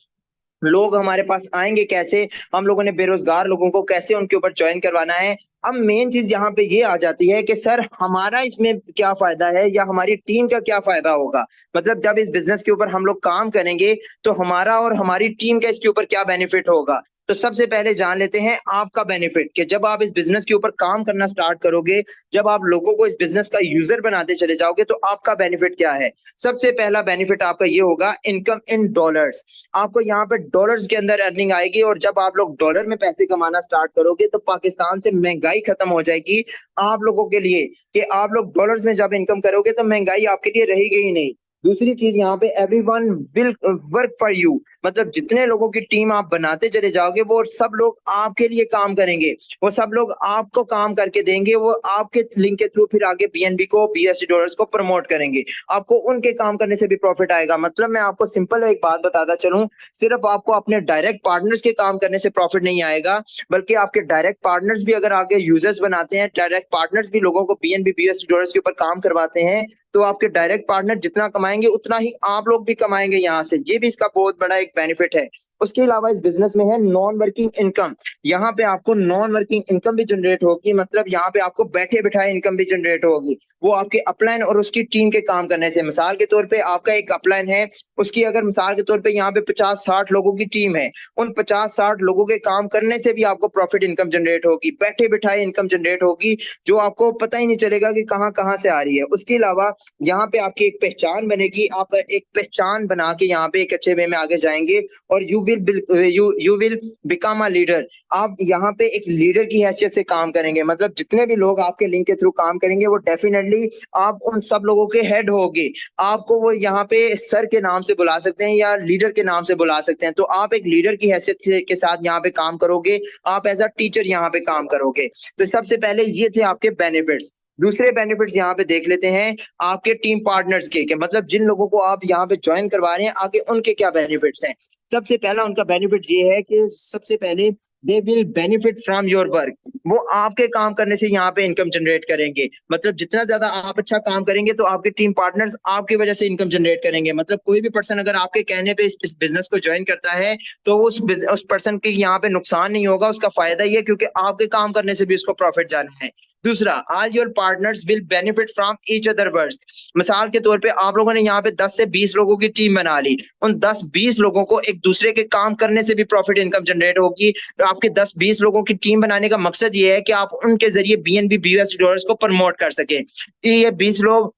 लोग हमारे पास आएंगे कैसे, हम लोगों ने बेरोजगार लोगों को कैसे उनके ऊपर ज्वाइन करवाना है। अब मेन चीज यहाँ पे ये आ जाती है कि सर हमारा इसमें क्या फायदा है या हमारी टीम का क्या फायदा होगा। मतलब जब इस बिजनेस के ऊपर हम लोग काम करेंगे तो हमारा और हमारी टीम का इसके ऊपर क्या बेनिफिट होगा। तो सबसे पहले जान लेते हैं आपका बेनिफिट, कि जब आप इस बिजनेस के ऊपर काम करना स्टार्ट करोगे, जब आप लोगों को इस बिजनेस का यूजर बनाते चले जाओगे तो आपका बेनिफिट क्या है। सबसे पहला बेनिफिट आपका ये होगा, इनकम इन डॉलर्स। आपको यहाँ पे डॉलर्स के अंदर अर्निंग आएगी और जब आप लोग डॉलर में पैसे कमाना स्टार्ट करोगे तो पाकिस्तान से महंगाई खत्म हो जाएगी आप लोगों के लिए, कि आप लोग डॉलर्स में जब इनकम करोगे तो महंगाई आपके लिए रहेगी ही नहीं। दूसरी चीज यहाँ पे everyone will work for you, मतलब जितने लोगों की टीम आप बनाते चले जाओगे वो सब लोग आपके लिए काम करेंगे, वो सब लोग आपको काम करके देंगे, वो आपके लिंक के थ्रू फिर आगे बीएनबी को, बीएसडी डॉलर्स को प्रमोट करेंगे। आपको उनके काम करने से भी प्रॉफिट आएगा। मतलब मैं आपको सिंपल एक बात बताता चलूं, सिर्फ आपको अपने डायरेक्ट पार्टनर्स के काम करने से प्रॉफिट नहीं आएगा, बल्कि आपके डायरेक्ट पार्टनर्स भी अगर आगे यूजर्स बनाते हैं, डायरेक्ट पार्टनर्स भी लोगों को बीएनबी, बीएसडी डॉलर्स के ऊपर काम करवाते हैं, तो आपके डायरेक्ट पार्टनर जितना कमाएंगे उतना ही आप लोग भी कमाएंगे यहाँ से। ये भी इसका बहुत बड़ा एक बेनिफिट है। उसके अलावा इस बिजनेस में है नॉन वर्किंग इनकम। यहाँ पे आपको नॉन वर्किंग इनकम भी जनरेट होगी, मतलब यहाँ पे आपको बैठे बिठाए इनकम भी जनरेट होगी, वो आपके अपलाइन और उसकी टीम के काम करने से। मिसाल के तौर पे आपका एक अपलाइन है, उसकी अगर मिसाल के तौर पे यहाँ पे 50-60 लोगों की टीम है, उन 50-60 लोगों के काम करने से भी आपको प्रॉफिट इनकम जनरेट होगी, बैठे बिठाए इनकम जनरेट होगी, जो आपको पता ही नहीं चलेगा कि कहाँ कहाँ से आ रही है। उसके अलावा यहाँ पे आपकी एक पहचान बनेगी, आप एक पहचान बना के यहाँ पे एक अच्छे वे में आगे जाएंगे और you will become a leader. आप यहाँ पे एक लीडर की हैसियत से काम करेंगे, मतलब जितने भी लोग आपके लिंक के थ्रू काम करेंगे वो डेफिनेटली आप उन सब लोगों के हेड होगे। आपको वो यहाँ पे सर के नाम से बुला सकते हैं या लीडर के नाम से बुला सकते हैं। तो आप एक लीडर की हैसियत के साथ यहाँ पे काम करोगे, आप एज अ टीचर यहाँ पे काम करोगे। तो सबसे पहले ये थे आपके बेनिफिट्स। दूसरे बेनिफिट्स यहाँ पे देख लेते हैं आपके टीम पार्टनर्स के मतलब जिन लोगों को आप यहाँ पे ज्वाइन करवा रहे हैं आगे उनके क्या बेनिफिट्स हैं। सबसे पहला उनका बेनिफिट ये है कि सबसे पहले they will benefit from your work. वो आपके काम करने से यहाँ पे इनकम जनरेट करेंगे। मतलब जितना ज्यादा आप अच्छा काम करेंगे तो आपके टीम पार्टनर्स आपकी वजह से इनकम जनरेट करेंगे। मतलब कोई भी पर्सन अगर आपके कहने पे इस बिजनेस को ज्वाइन करता है तो उस पर्सन के यहाँ पे नुकसान नहीं होगा, उसका फायदा ही है, क्योंकि आपके काम करने से भी उसको प्रॉफिट जाना है। दूसरा, all your partners will benefit from each other work. मिसाल के तौर पे आप लोगों ने यहाँ पे 10 से 20 लोगों की टीम बना ली, उन 10-20 लोगों को एक दूसरे के काम करने से भी प्रॉफिट इनकम जनरेट होगी। तो आपके 10-20 लोगों की टीम बनाने का मकसद ये है कि आप उनके जरिए बीएनबी, बीयूएसडी डॉलर्स को प्रमोट कर सके। ये 20 लोग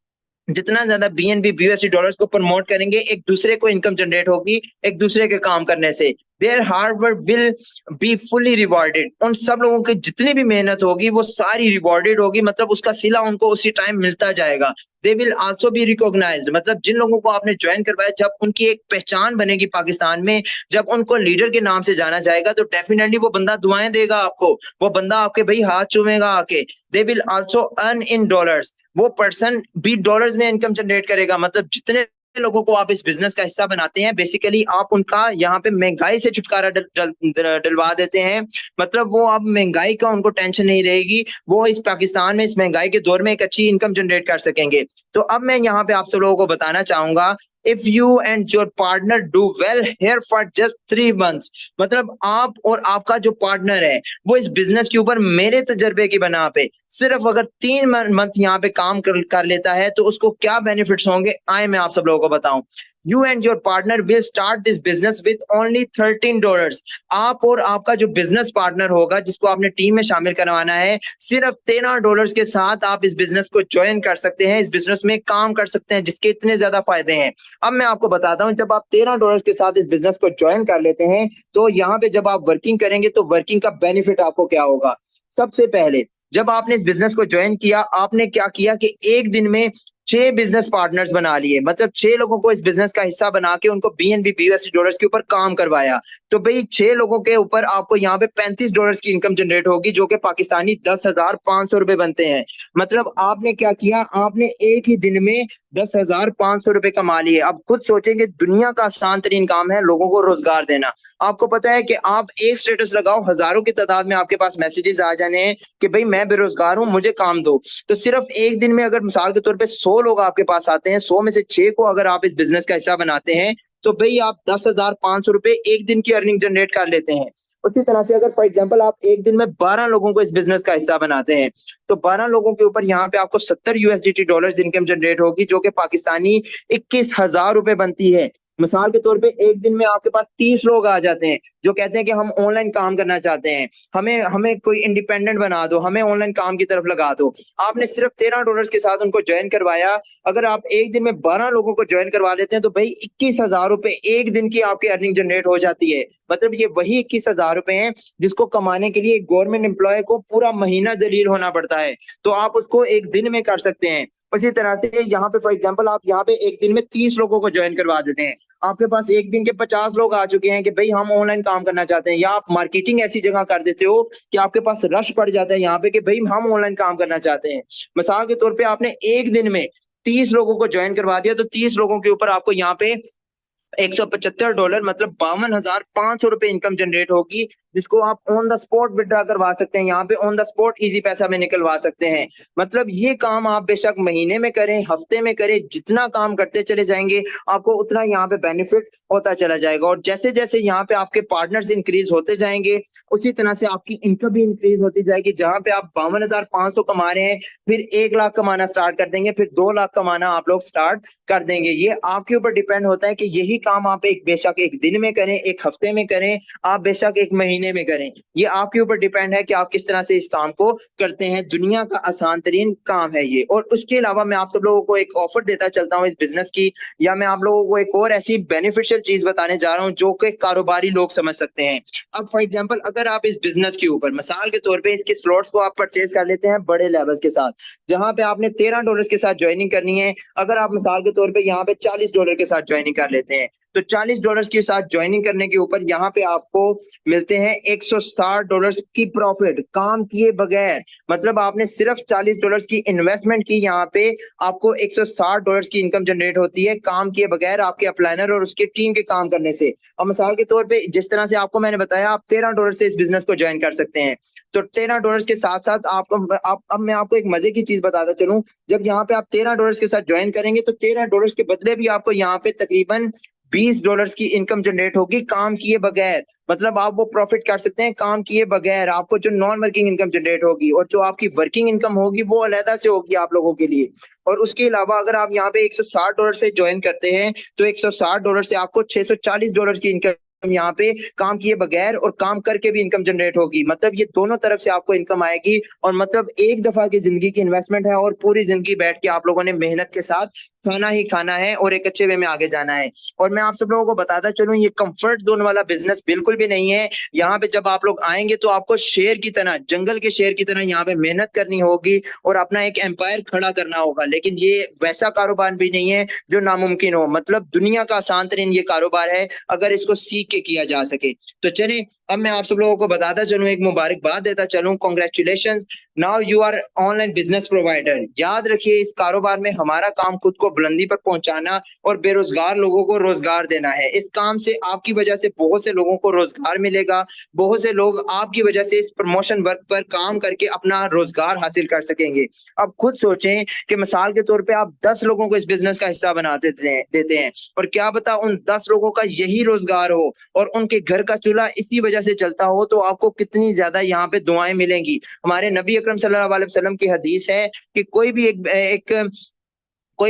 जितना ज्यादा बीएनबी, बीयूएसडी डॉलर्स को प्रमोट करेंगे, एक दूसरे को इनकम जनरेट होगी एक दूसरे के काम करने से। There hard work will be fully rewarded. उन सब लोगों की जितनी भी मेहनत होगी वो सारी रिवॉर्डेड होगी, मतलब उसका सिला उनको उसी टाइम मिलता जाएगा। They will also be recognised. मतलब जिन लोगों को आपने ज्वाइन करवाया, जब उनकी एक पहचान बनेगी पाकिस्तान में, जब उनको लीडर के नाम से जाना जाएगा तो डेफिनेटली वो बंदा दुआएं देगा आपको, वो बंदा आपके भाई हाथ चूमेगा आके। दे will also earn in dollars. वो पर्सन भी डॉलर्स में इनकम जनरेट करेगा। मतलब जितने लोगों को आप इस बिजनेस का हिस्सा बनाते हैं, बेसिकली आप उनका यहाँ पे महंगाई से छुटकारा डलवा देते हैं। मतलब वो अब महंगाई का उनको टेंशन नहीं रहेगी, वो इस पाकिस्तान में इस महंगाई के दौर में एक अच्छी इनकम जनरेट कर सकेंगे। तो अब मैं यहाँ पे आप सब लोगों को बताना चाहूंगा, if you and your partner do well here for just 3 months, मतलब आप और आपका जो पार्टनर है वो इस बिजनेस के ऊपर मेरे तजर्बे की बना पे सिर्फ अगर 3 मंथ यहाँ पे काम कर लेता है तो उसको क्या बेनिफिट्स होंगे, आए मैं आप सब लोगों को बताऊं। You and your partner will start this business with only $13। आप और आपका जो बिजनेस पार्टनर होगा जिसको आपने टीम में शामिल करवाना है, सिर्फ $13 के साथ आप इस बिजनेस को ज्वाइन कर सकते हैं, इस बिजनेस में काम कर सकते हैं, जिसके इतने ज्यादा फायदे हैं। अब मैं आपको बताता हूं, जब आप $13 के साथ इस बिजनेस को ज्वाइन कर लेते हैं तो यहाँ पे जब आप वर्किंग करेंगे तो वर्किंग का बेनिफिट आपको क्या होगा। सबसे पहले जब आपने इस बिजनेस को ज्वाइन किया, आपने क्या किया कि एक दिन में 6 बिजनेस पार्टनर्स बना लिए, मतलब 6 लोगों को इस बिजनेस का हिस्सा बना के उनको बीएनबी, बीयूएसडी डॉलर्स के ऊपर काम करवाया। तो भाई 6 लोगों के ऊपर आपको यहाँ पे $35 की इनकम जनरेट होगी, जो कि पाकिस्तानी 10,500 रुपए बनते हैं। मतलब आपने क्या किया, आपने एक ही दिन में 10,500 रुपए कमा लिए। अब खुद सोचेंगे, दुनिया का आसान तरीन काम है लोगों को रोजगार देना। आपको पता है कि आप एक स्टेटस लगाओ, हजारों की तादाद में आपके पास मैसेजेस आ जाने हैं कि भाई मैं बेरोजगार हूं, मुझे काम दो। तो सिर्फ एक दिन में अगर मिसाल के तौर पे 100 लोग आपके पास आते हैं, 100 में से 6 को अगर आप इस बिजनेस का हिस्सा बनाते हैं तो भाई आप 10,500 रुपए एक दिन की अर्निंग जनरेट कर लेते हैं। उसी तरह से अगर फॉर एग्जांपल आप एक दिन में 12 लोगों को इस बिजनेस का हिस्सा बनाते हैं तो 12 लोगों के ऊपर यहाँ पे आपको 70 यूएसडीटी डॉलर्स इनकम जनरेट होगी, जो कि पाकिस्तानी 21,000 रुपए बनती है। मिसाल के तौर पे एक दिन में आपके पास 30 लोग आ जाते हैं जो कहते हैं कि हम ऑनलाइन काम करना चाहते हैं, हमें हमें कोई इंडिपेंडेंट बना दो, हमें ऑनलाइन काम की तरफ लगा दो। आपने सिर्फ $13 के साथ उनको ज्वाइन करवाया। अगर आप एक दिन में 12 लोगों को ज्वाइन करवा लेते हैं तो भाई 21,000 रुपए एक दिन की आपकी अर्निंग जनरेट हो जाती है। मतलब ये वही 21,000 रुपए हैं जिसको कमाने के लिए गवर्नमेंट एम्प्लॉय को पूरा महीना जलील होना पड़ता है, तो आप उसको एक दिन में कर सकते हैं। उसी तरह से यहाँ पे फॉर एग्जांपल आप यहाँ पे एक दिन में 30 लोगों को ज्वाइन करवा देते हैं, आपके पास एक दिन के 50 लोग आ चुके हैं कि भाई हम ऑनलाइन काम करना चाहते हैं, या आप मार्केटिंग ऐसी जगह कर देते हो कि आपके पास रश पड़ जाता है यहाँ पे कि भाई हम ऑनलाइन काम करना चाहते हैं। मिसाल के तौर पे आपने एक दिन में 30 लोगों को ज्वाइन करवा दिया, तो 30 लोगों के ऊपर आपको यहाँ पे $175 मतलब 52,500 रुपए इनकम जनरेट होगी, जिसको आप ऑन द स्पॉट विड्रॉ करवा सकते हैं, यहाँ पे ऑन द स्पॉट इजी पैसा में निकलवा सकते हैं। मतलब ये काम आप बेशक महीने में करें, हफ्ते में करें, जितना काम करते चले जाएंगे आपको उतना यहाँ पे बेनिफिट होता चला जाएगा। और जैसे जैसे यहाँ पे आपके पार्टनर्स इंक्रीज होते जाएंगे उसी तरह से आपकी इनकम भी इंक्रीज होती जाएगी। जहां पे आप 52,500 कमा रहे हैं, फिर 1 लाख कमाना स्टार्ट कर देंगे, फिर 2 लाख कमाना आप लोग स्टार्ट कर देंगे। ये आपके ऊपर डिपेंड होता है कि यही काम आप एक बेशक एक दिन में करें, एक हफ्ते में करें, आप बेशक एक महीने में करें, ये आपके ऊपर डिपेंड है कि आप किस तरह से इस काम को करते हैं। दुनिया का आसान तरीन काम है ये। और उसके अलावा मैं आप सब लोगों को एक ऑफर देता चलता हूँ इस बिजनेस की, या मैं आप लोगों को एक और ऐसी बेनिफिशियल चीज बताने जा रहा हूँ जो कि कारोबारी लोग समझ सकते हैं। अब फॉर एग्जाम्पल अगर आप इस बिजनेस के ऊपर मिसाल के तौर पर इसके स्लॉट्स को आप परचेज कर लेते हैं बड़े लेवल्स के साथ, जहां पे आपने $13 के साथ ज्वाइनिंग करनी है, अगर आप मिसाल के तौर पे यहाँ पे $40 के साथ ज्वाइनिंग कर लेते हैं, तो $40 के साथ ज्वाइनिंग करने के ऊपर यहाँ पे आपको मिलते हैं $160 की प्रॉफिट काम किए बगैर। मतलब आपने सिर्फ $40 की इन्वेस्टमेंट की, यहाँ पे आपको $160 की इनकम जनरेट होती है काम किए बगैर आपके अपलाइनर और उसके टीम के काम करने से। और मिसाल के तौर पे जिस तरह से आपको मैंने बताया आप $13 से इस बिजनेस को ज्वाइन कर सकते हैं, तो $13 के साथ साथ आपको अब मैं आपको एक मजे की चीज बताता चलूं, जब यहाँ पे आप $13 के साथ ज्वाइन करेंगे तो $13 के बदले भी आपको यहाँ पे तकरीबन $20 की इनकम जनरेट होगी काम किए बगैर। मतलब आप वो प्रॉफिट कर सकते हैं काम किए बगैर। आपको जो नॉन वर्किंग इनकम जनरेट होगी और जो आपकी वर्किंग इनकम होगी वो अलहदा से होगी आप लोगों के लिए। और उसके अलावा अगर आप यहाँ पे $160 से ज्वाइन करते हैं तो $160 से आपको $640 की इनकम यहाँ पे काम किए बगैर और काम करके भी इनकम जनरेट होगी। मतलब ये दोनों तरफ से आपको इनकम आएगी। और मतलब एक दफा की जिंदगी की इन्वेस्टमेंट है और पूरी जिंदगी बैठ के आप लोगों ने मेहनत के साथ खाना ही खाना है और एक अच्छे वे में आगे जाना है। और मैं आप सब लोगों को बताता चलूं ये कंफर्ट जोन वाला बिजनेस बिल्कुल भी नहीं है। यहाँ पे जब आप लोग आएंगे तो आपको शेर की तरह, जंगल के शेर की तरह यहाँ पे मेहनत करनी होगी और अपना एक एम्पायर खड़ा करना होगा। लेकिन ये वैसा कारोबार भी नहीं है जो नामुमकिन हो। मतलब दुनिया का आसान तरीन ये कारोबार है अगर इसको सीख के किया जा सके। तो चलिए अब मैं आप सब लोगों को बताता चलूं, एक मुबारकबाद देता चलूं, congratulations, now you are online business provider. याद रखिए इस कारोबार में हमारा काम खुद को बुलंदी पर पहुंचाना और बेरोजगार लोगों को रोजगार देना है। इस काम से आपकी वजह से बहुत से लोगों को रोजगार मिलेगा, बहुत से लोग आपकी वजह से इस प्रमोशन वर्क पर काम करके अपना रोजगार हासिल कर सकेंगे। अब खुद सोचें कि मिसाल के तौर पे आप 10 लोगों को इस बिजनेस का हिस्सा बना देते हैं और क्या पता उन 10 लोगों का यही रोजगार हो और उनके घर का चूल्हा इसी वजह से चलता हो, तो आपको कितनी ज्यादा यहाँ पे दुआएं मिलेंगी। हमारे नबी अकरम सल्लल्लाहु अलैहि वसल्लम की हदीस है कि कोई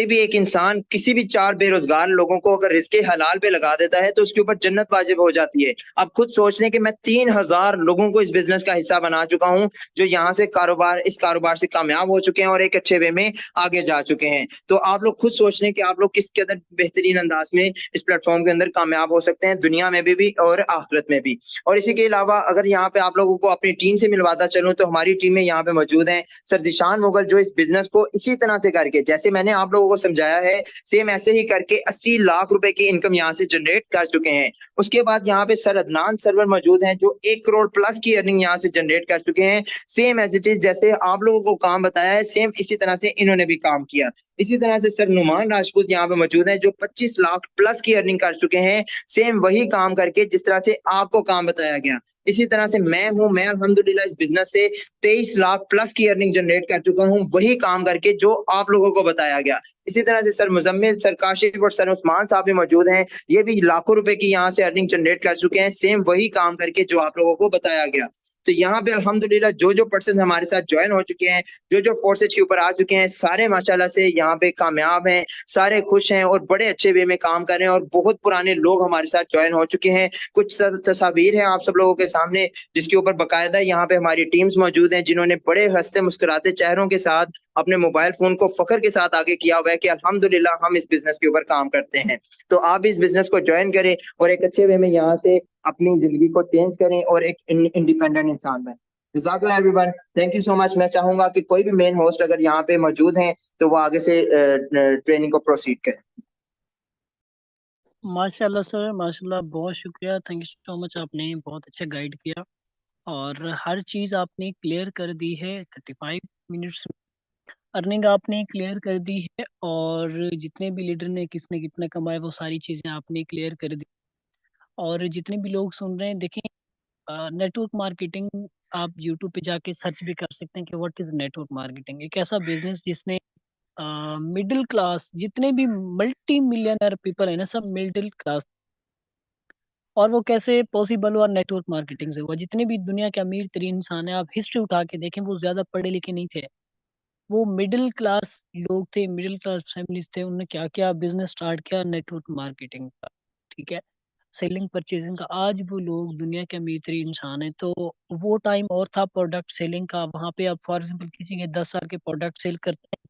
भी एक इंसान किसी भी 4 बेरोजगार लोगों को अगर रिज़्क़े हलाल पे लगा देता है तो उसके ऊपर जन्नत वाजिब हो जाती है। अब खुद सोच लें कि मैं 3000 लोगों को इस बिजनेस का हिस्सा बना चुका हूं जो यहाँ से इस कारोबार से कामयाब हो चुके हैं और एक अच्छे वे में आगे जा चुके हैं। तो आप लोग खुद सोच लें कि आप लोग किस कदर बेहतरीन अंदाज में इस प्लेटफॉर्म के अंदर कामयाब हो सकते हैं, दुनिया में भी और आखिरत में भी। और इसी के अलावा अगर यहाँ पे आप लोगों को अपनी टीम से मिलवाता चलूं तो हमारी टीम में यहाँ पे मौजूद है सर ज़ीशान मुगल, जो इस बिजनेस को इसी तरह से करके जैसे मैंने आप लोगों को समझाया है सेम ऐसे ही करके 80 लाख रुपए की इनकम यहाँ से जनरेट कर चुके हैं। उसके बाद यहाँ पे सर अदनान सरवर मौजूद हैं जो 1 करोड़ प्लस की अर्निंग यहाँ से जनरेट कर चुके हैं। सेम एज इट इज जैसे आप लोगों को काम बताया है सेम इसी तरह से इन्होंने भी काम किया। इसी तरह से सर नुमान राजपूत यहाँ पे मौजूद हैं जो 25 लाख प्लस की अर्निंग कर चुके हैं, सेम वही काम करके जिस तरह से आपको काम बताया गया। इसी तरह से मैं अल्हम्दुलिल्लाह इस बिजनेस से 23 लाख प्लस की अर्निंग जनरेट कर चुका हूं, वही काम करके जो आप लोगों को बताया गया। इसी तरह से सर मुजम्मिल, सर काशिफ और सर उस्मान साहब भी मौजूद हैं, ये भी लाखों रुपए की यहाँ से अर्निंग जनरेट कर चुके हैं, सेम वही काम करके जो आप लोगों को बताया गया। तो यहाँ पे अल्हम्दुलिल्लाह जो पर्सन हमारे साथ ज्वाइन हो चुके हैं, जो फोर्सेज के ऊपर आ चुके हैं, सारे माशाल्लाह से यहाँ पे कामयाब हैं, सारे खुश हैं और बड़े अच्छे वे में काम कर रहे हैं। और बहुत पुराने लोग हमारे साथ ज्वाइन हो चुके हैं। कुछ तस्वीर हैं आप सब लोगों के सामने जिसके ऊपर बाकायदा यहाँ पे हमारी टीम्स मौजूद हैं जिन्होंने बड़े हंसते मुस्कुराते चेहरों के साथ अपने मोबाइल फोन को फख्र के साथ आगे किया हुआ है कि अल्हम्दुलिल्लाह हम इस बिजनेस के ऊपर काम करते हैं। तो आप इस बिजनेस को ज्वाइन करें और एक अच्छे वे में यहाँ से अपनी जिंदगी को चेंज करें और एक इंडिपेंडेंट इंसान बने। जज़ाकल्लाह everyone, thank you so much. मैं चाहूंगा कि कोई भी मेन होस्ट अगर यहाँ पे मौजूद हैं तो वो आगे से ट्रेनिंग को प्रोसीड करें। माशाल्लाह सर, माशाल्लाह, बहुत शुक्रिया, थैंक यू सो मच, आपने बहुत अच्छा गाइड किया और हर चीज़ आपने क्लियर कर दी है। 35 मिनट्स अर्निंग आपने क्लियर कर दी है और जितने भी लीडर ने किसने कितना कमाया वो सारी चीज़ें आपने क्लियर कर दी। और जितने भी लोग सुन रहे हैं देखें, नेटवर्क मार्केटिंग आप यूट्यूब पे जाके सर्च भी कर सकते हैं कि व्हाट इज़ नेटवर्क मार्केटिंग। एक ऐसा बिजनेस जिसने मिडिल क्लास, जितने भी मल्टी मिलियनर पीपल है ना, सब मिडिल क्लास। और वो कैसे पॉसिबल हुआ? नेटवर्क मार्केटिंग से हुआ। जितने भी दुनिया के अमीर तरीन इंसान है, आप हिस्ट्री उठा के देखें, वो ज्यादा पढ़े लिखे नहीं थे। वो मिडिल क्लास लोग थे, मिडिल क्लास फैमिलीज थे। उन्होंने क्या क्या बिजनेस स्टार्ट किया? नेटवर्क मार्केटिंग का। ठीक है, सेलिंग परचेजिंग का। आज वो लोग दुनिया के अमीर तरीन इंसान है। तो वो टाइम और था प्रोडक्ट सेलिंग का। वहाँ पे आप फॉर एग्जाम्पल किसी के 10 साल के प्रोडक्ट सेल करते हैं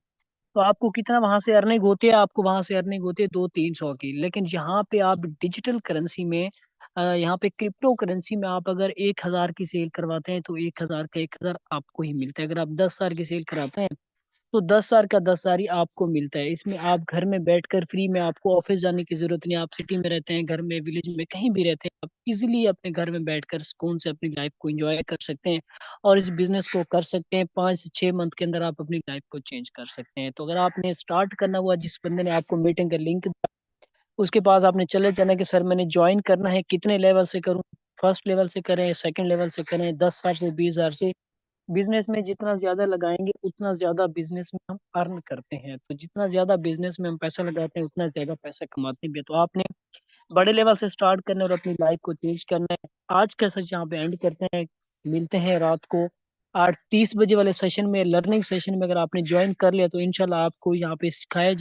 तो आपको कितना वहां से अर्निंग होती है? आपको वहां से अर्निंग होती है 200-300 की। लेकिन यहाँ पे आप डिजिटल करेंसी में, यहाँ पे क्रिप्टो करेंसी में आप अगर 1,000 की सेल करवाते हैं तो 1,000 का 1,000 आपको ही मिलता है। अगर आप 10,000 की सेल कराते हैं तो 10,000 का 10,000 ही आपको मिलता है। इसमें आप घर में बैठकर फ्री में, आपको ऑफिस जाने की जरूरत नहीं। आप सिटी में रहते हैं, घर में, विलेज में, कहीं भी रहते हैं, आप इजीली अपने घर में बैठकर सुकून से अपनी लाइफ को एंजॉय कर सकते हैं और इस बिजनेस को कर सकते हैं। 5 से 6 मंथ के अंदर आप अपनी लाइफ को चेंज कर सकते हैं। तो अगर आपने स्टार्ट करना हुआ, जिस बंदे ने आपको मीटिंग का लिंक, उसके पास आपने चले जाना कि सर मैंने ज्वाइन करना है, कितने लेवल से करूं? फर्स्ट लेवल से करें, सेकंड लेवल से करें, 10,000 से, 20,000 से। बिजनेस में जितना ज्यादा लगाएंगे उतना ज्यादा बिजनेस में हम अर्न करते हैं। तो जितना ज्यादा बिजनेस में हम पैसा लगाते हैं उतना ज्यादा पैसा कमाते भी हैं। तो आपने बड़े लेवल से स्टार्ट करना है और अपनी लाइफ को चेंज करना है। आज का सच यहाँ पे एंड करते हैं। मिलते हैं रात को 8:30 बजे वाले सेशन में, लर्निंग सेशन में। अगर आपने ज्वाइन कर लिया तो इंशाल्लाह आपको यहाँ पे सिखाया